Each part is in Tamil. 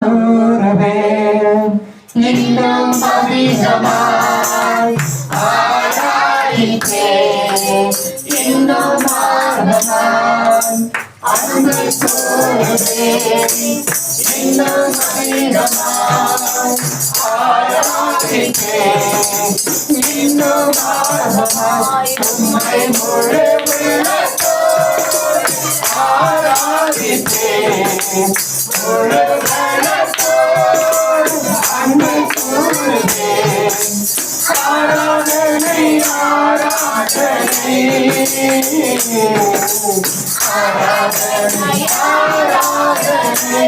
கூறவே இன்னும் அதிகமாய் ஆராய்ந்தே இன்னும் ஆர்வமாய் அன்பு கூறவே இன்னும் அதிகமாய் ஆராய்ந்தே இன்னும் ஆர்வமாய் உம்மை முழு உள்ளத்தோடு ஆராய்ந்தே முழு அன்பு கூறுவே ஆராதனை ஆராதனை ஆராதனை ஆராதனை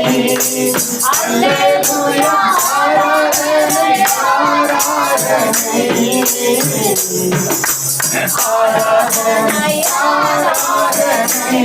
அல்லேலூயா ஆராதனை ஆராதனை ஆராதனை ஆராதனை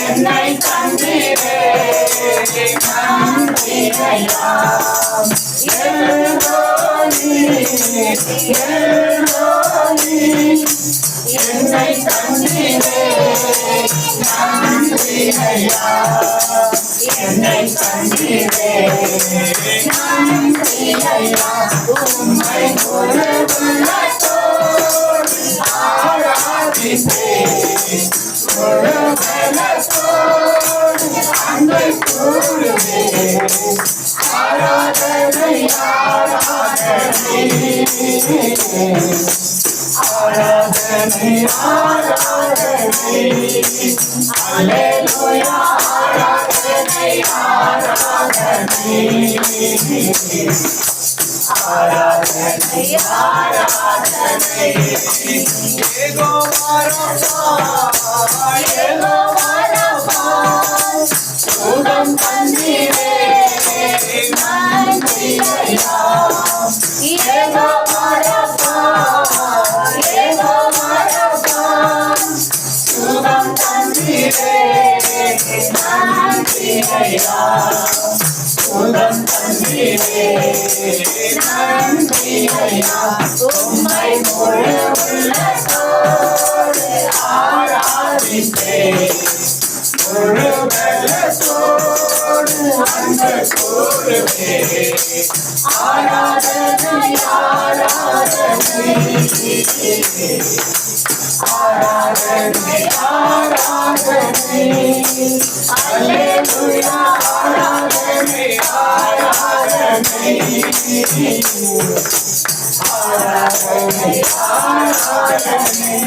என்னை தந்திரே நன்றியா என்னை தந்திரே நன்றியா என்னை தந்திரே நன்றியா உம்மை முழு உள்ளத்தோடு ஆராதிப்பே முழு பலத்தோடு அன்பை கூறுவே ஆராதனை ஆராதனை ஆராதனை ஆராதனை அல்லேலூயா ஆராதனை ஆராதனை ஆராதனை ஆராதனை யெகோவா ராபா சுகம் தந்தீரே நன்றியா யெகோவா ராபா சுகம் தந்தீரே நன்றியா சுகம் தந்தீரே நன்றியா உம்மை முழு உள்ளத்தோடு ஆராதிப்பே முழு பலத்தோடு அன்பு கூறுவே ஆராதனை ஆராதனை ஆராதனை ஆராதனை அல்லேலூயா ஆராதனை ஆராதனை ஆராதனை ஆராதனை